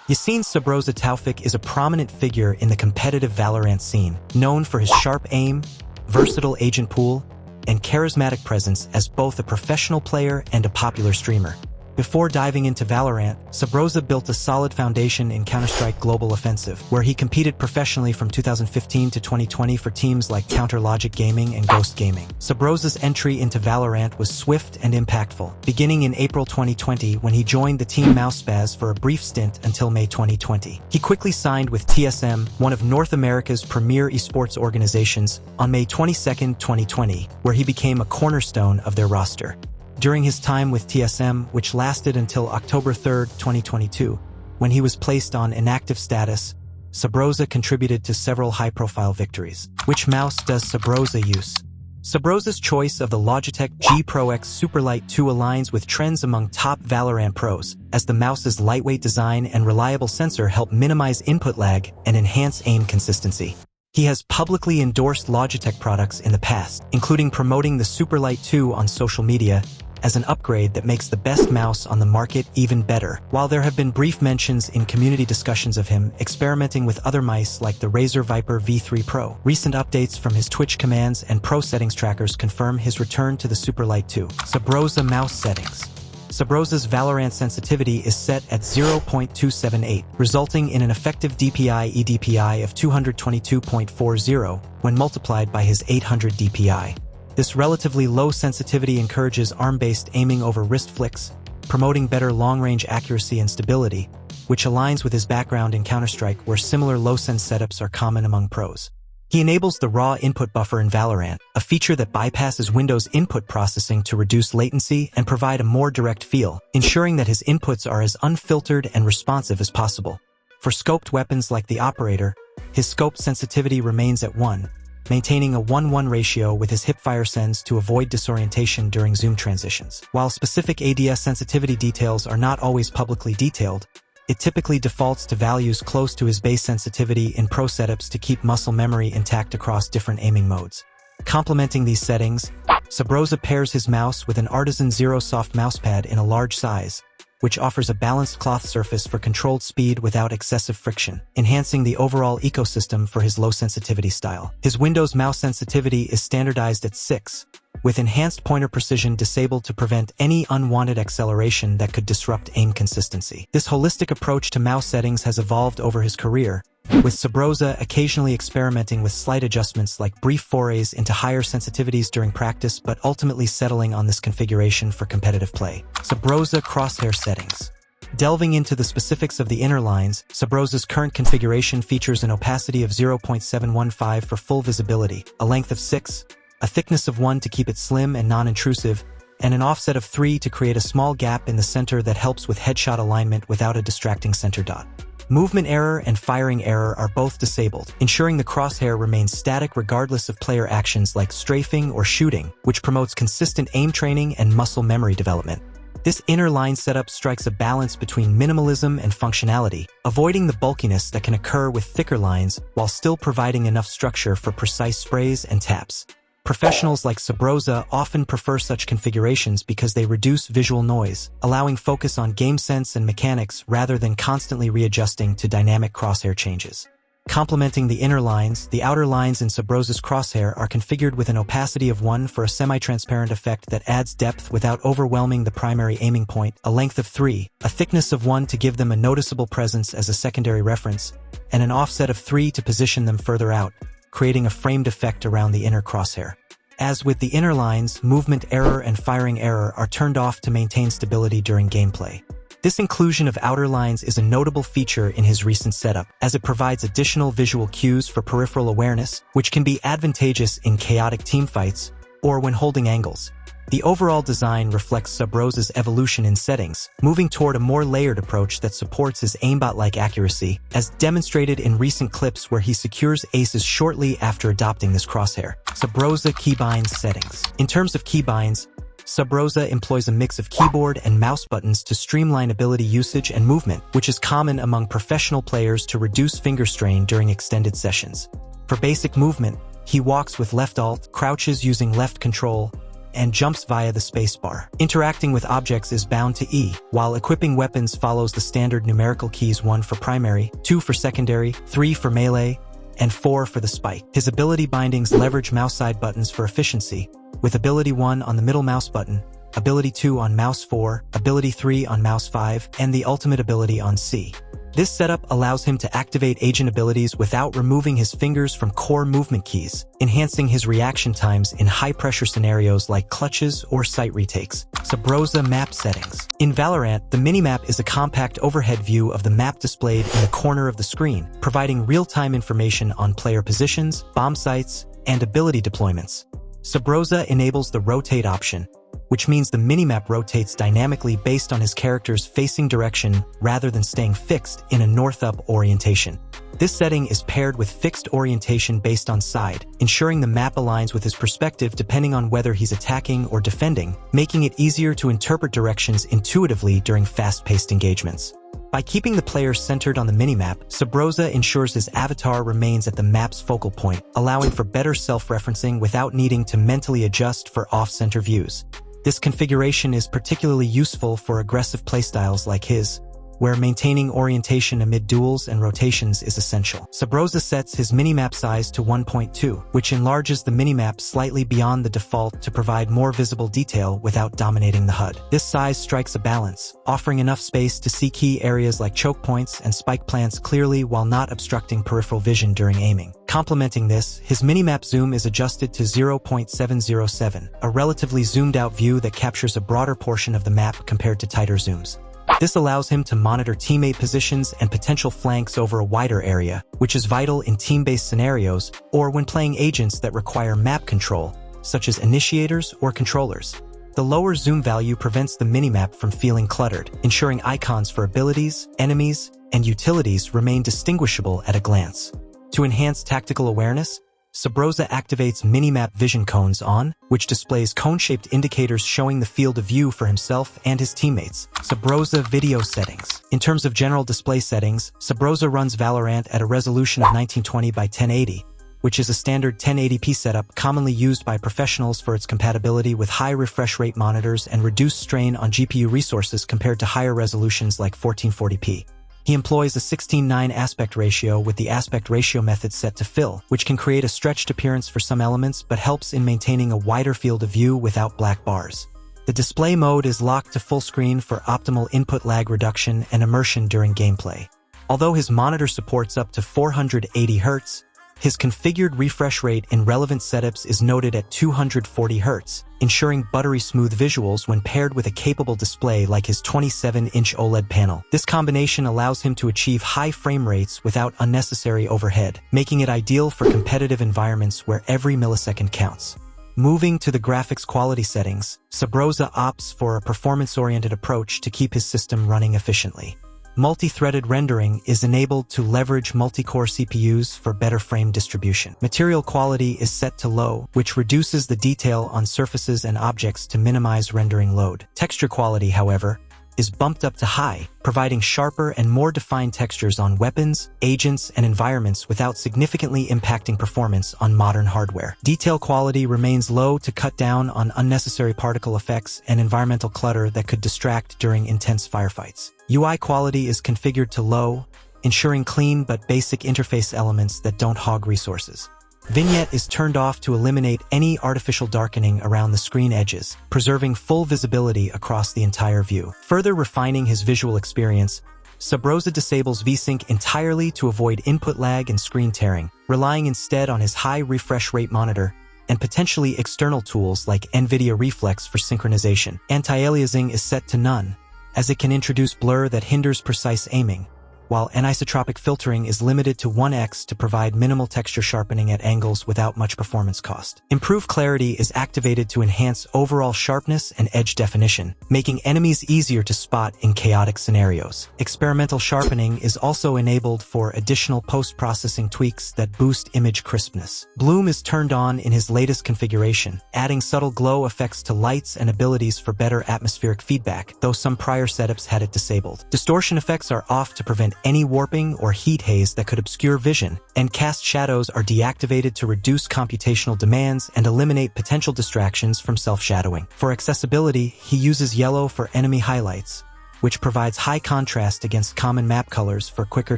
Yassine Subroza Taufik is a prominent figure in the competitive Valorant scene, known for his sharp aim, versatile agent pool, and charismatic presence as both a professional player and a popular streamer. Before diving into Valorant, Subroza built a solid foundation in Counter-Strike Global Offensive, where he competed professionally from 2015 to 2020 for teams like Counter Logic Gaming and Ghost Gaming. Subroza's entry into Valorant was swift and impactful, beginning in April 2020 when he joined the team Mousespaz for a brief stint until May 2020. He quickly signed with TSM, one of North America's premier esports organizations, on May 22, 2020, where he became a cornerstone of their roster. During his time with TSM, which lasted until October 3, 2022, when he was placed on inactive status, Subroza contributed to several high-profile victories. Which mouse does Subroza use? Subroza's choice of the Logitech G Pro X Superlight 2 aligns with trends among top Valorant pros, as the mouse's lightweight design and reliable sensor help minimize input lag and enhance aim consistency. He has publicly endorsed Logitech products in the past, including promoting the Superlight 2 on social media as an upgrade that makes the best mouse on the market even better. While there have been brief mentions in community discussions of him experimenting with other mice like the Razer Viper V3 Pro, recent updates from his Twitch commands and pro settings trackers confirm his return to the Superlight 2. Subroza mouse settings. Subroza's Valorant sensitivity is set at 0.278, resulting in an effective DPI-EDPI of 222.40 when multiplied by his 800 DPI. This relatively low sensitivity encourages arm-based aiming over wrist flicks, promoting better long-range accuracy and stability, which aligns with his background in Counter-Strike where similar low-sense setups are common among pros. He enables the raw input buffer in Valorant, a feature that bypasses Windows input processing to reduce latency and provide a more direct feel, ensuring that his inputs are as unfiltered and responsive as possible. For scoped weapons like the Operator, his scope sensitivity remains at 1, maintaining a 1:1 ratio with his hipfire sends to avoid disorientation during zoom transitions. While specific ADS sensitivity details are not always publicly detailed, it typically defaults to values close to his base sensitivity in pro setups to keep muscle memory intact across different aiming modes. Complementing these settings, Subroza pairs his mouse with an Artisan Zero Soft mousepad in a large size, which offers a balanced cloth surface for controlled speed without excessive friction, enhancing the overall ecosystem for his low-sensitivity style. His Windows mouse sensitivity is standardized at 6, with enhanced pointer precision disabled to prevent any unwanted acceleration that could disrupt aim consistency. This holistic approach to mouse settings has evolved over his career, with Subroza occasionally experimenting with slight adjustments like brief forays into higher sensitivities during practice but ultimately settling on this configuration for competitive play. Subroza crosshair settings. Delving into the specifics of the inner lines, Subroza's current configuration features an opacity of 0.715 for full visibility, a length of 6, a thickness of 1 to keep it slim and non-intrusive, and an offset of 3 to create a small gap in the center that helps with headshot alignment without a distracting center dot. Movement error and firing error are both disabled, ensuring the crosshair remains static regardless of player actions like strafing or shooting, which promotes consistent aim training and muscle memory development. This inner line setup strikes a balance between minimalism and functionality, avoiding the bulkiness that can occur with thicker lines while still providing enough structure for precise sprays and taps. Professionals like Subroza often prefer such configurations because they reduce visual noise, allowing focus on game sense and mechanics rather than constantly readjusting to dynamic crosshair changes. Complementing the inner lines, the outer lines in Subroza's crosshair are configured with an opacity of 1 for a semi-transparent effect that adds depth without overwhelming the primary aiming point, a length of 3, a thickness of 1 to give them a noticeable presence as a secondary reference, and an offset of 3 to position them further out, creating a framed effect around the inner crosshair. As with the inner lines, movement error and firing error are turned off to maintain stability during gameplay. This inclusion of outer lines is a notable feature in his recent setup, as it provides additional visual cues for peripheral awareness, which can be advantageous in chaotic teamfights or when holding angles. The overall design reflects Subroza's evolution in settings, moving toward a more layered approach that supports his aimbot-like accuracy, as demonstrated in recent clips where he secures aces shortly after adopting this crosshair. Subroza keybinds settings. In terms of keybinds, Subroza employs a mix of keyboard and mouse buttons to streamline ability usage and movement, which is common among professional players to reduce finger strain during extended sessions. For basic movement, he walks with left alt, crouches using left control, and jumps via the spacebar. Interacting with objects is bound to E, while equipping weapons follows the standard numerical keys 1 for primary, 2 for secondary, 3 for melee, and 4 for the spike. His ability bindings leverage mouse side buttons for efficiency, with ability 1 on the middle mouse button, ability 2 on mouse 4, ability 3 on mouse 5, and the ultimate ability on C. This setup allows him to activate agent abilities without removing his fingers from core movement keys, enhancing his reaction times in high-pressure scenarios like clutches or site retakes. Subroza map settings. In Valorant, the minimap is a compact overhead view of the map displayed in the corner of the screen, providing real-time information on player positions, bomb sites, and ability deployments. Subroza enables the rotate option, which means the minimap rotates dynamically based on his character's facing direction rather than staying fixed in a north-up orientation. This setting is paired with fixed orientation based on side, ensuring the map aligns with his perspective depending on whether he's attacking or defending, making it easier to interpret directions intuitively during fast-paced engagements. By keeping the player centered on the minimap, Subroza ensures his avatar remains at the map's focal point, allowing for better self-referencing without needing to mentally adjust for off-center views. This configuration is particularly useful for aggressive playstyles like his, where maintaining orientation amid duels and rotations is essential. Subroza sets his minimap size to 1.2, which enlarges the minimap slightly beyond the default to provide more visible detail without dominating the HUD. This size strikes a balance, offering enough space to see key areas like choke points and spike plants clearly while not obstructing peripheral vision during aiming. Complementing this, his minimap zoom is adjusted to 0.707, a relatively zoomed-out view that captures a broader portion of the map compared to tighter zooms. This allows him to monitor teammate positions and potential flanks over a wider area, which is vital in team-based scenarios or when playing agents that require map control, such as initiators or controllers. The lower zoom value prevents the minimap from feeling cluttered, ensuring icons for abilities, enemies, and utilities remain distinguishable at a glance. To enhance tactical awareness, Subroza activates minimap vision cones on, which displays cone-shaped indicators showing the field of view for himself and his teammates. Subroza video settings. In terms of general display settings, Subroza runs Valorant at a resolution of 1920 by 1080, which is a standard 1080p setup commonly used by professionals for its compatibility with high refresh rate monitors and reduced strain on GPU resources compared to higher resolutions like 1440p. He employs a 16:9 aspect ratio with the aspect ratio method set to fill, which can create a stretched appearance for some elements but helps in maintaining a wider field of view without black bars. The display mode is locked to full screen for optimal input lag reduction and immersion during gameplay. Although his monitor supports up to 480 Hz, his configured refresh rate in relevant setups is noted at 240 Hz, ensuring buttery smooth visuals when paired with a capable display like his 27-inch OLED panel. This combination allows him to achieve high frame rates without unnecessary overhead, making it ideal for competitive environments where every millisecond counts. Moving to the graphics quality settings, Subroza opts for a performance-oriented approach to keep his system running efficiently. Multi-threaded rendering is enabled to leverage multi-core CPUs for better frame distribution. Material quality is set to low, which reduces the detail on surfaces and objects to minimize rendering load. Texture quality, however, is bumped up to high, providing sharper and more defined textures on weapons, agents, and environments without significantly impacting performance on modern hardware. Detail quality remains low to cut down on unnecessary particle effects and environmental clutter that could distract during intense firefights. UI quality is configured to low, ensuring clean but basic interface elements that don't hog resources. Vignette is turned off to eliminate any artificial darkening around the screen edges, preserving full visibility across the entire view. Further refining his visual experience, Subroza disables VSync entirely to avoid input lag and screen tearing, relying instead on his high refresh rate monitor and potentially external tools like nvidia Reflex for synchronization. Anti-aliasing is set to none, as it can introduce blur that hinders precise aiming, while anisotropic filtering is limited to 1x to provide minimal texture sharpening at angles without much performance cost. Improved clarity is activated to enhance overall sharpness and edge definition, making enemies easier to spot in chaotic scenarios. Experimental sharpening is also enabled for additional post-processing tweaks that boost image crispness. Bloom is turned on in his latest configuration, adding subtle glow effects to lights and abilities for better atmospheric feedback, though some prior setups had it disabled. Distortion effects are off to prevent prevent any warping or heat haze that could obscure vision, and cast shadows are deactivated to reduce computational demands and eliminate potential distractions from self-shadowing. For accessibility, he uses yellow for enemy highlights, which provides high contrast against common map colors for quicker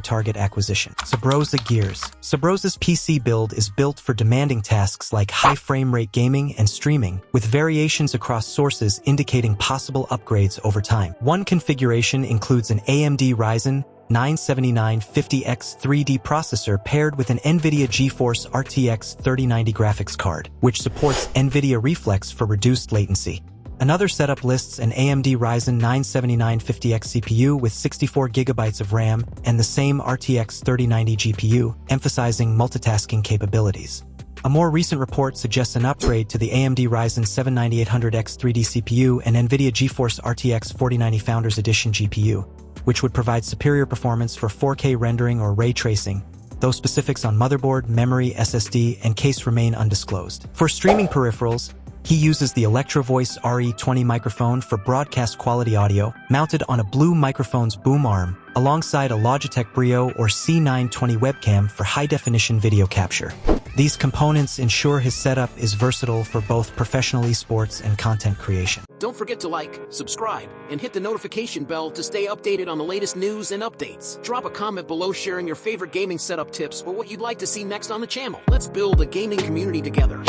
target acquisition. Subroza Gears. Subroza's PC build is built for demanding tasks like high frame rate gaming and streaming, with variations across sources indicating possible upgrades over time. One configuration includes an AMD Ryzen 9 50X 3D processor paired with an NVIDIA GeForce RTX 3090 graphics card, which supports NVIDIA Reflex for reduced latency. Another setup lists an AMD Ryzen 9 50X CPU with 64GB of RAM and the same RTX 3090 GPU, emphasizing multitasking capabilities. A more recent report suggests an upgrade to the AMD Ryzen 7 9800X 3D CPU and NVIDIA GeForce RTX 4090 Founders Edition GPU, which would provide superior performance for 4K rendering or ray tracing, though specifics on motherboard, memory, SSD, and case remain undisclosed. For streaming peripherals, he uses the Electro Voice RE20 microphone for broadcast quality audio, mounted on a Blue Microphone's boom arm, alongside a Logitech Brio or C920 webcam for high-definition video capture. These components ensure his setup is versatile for both professional esports and content creation. Don't forget to like, subscribe, and hit the notification bell to stay updated on the latest news and updates. Drop a comment below sharing your favorite gaming setup tips or what you'd like to see next on the channel. Let's build a gaming community together.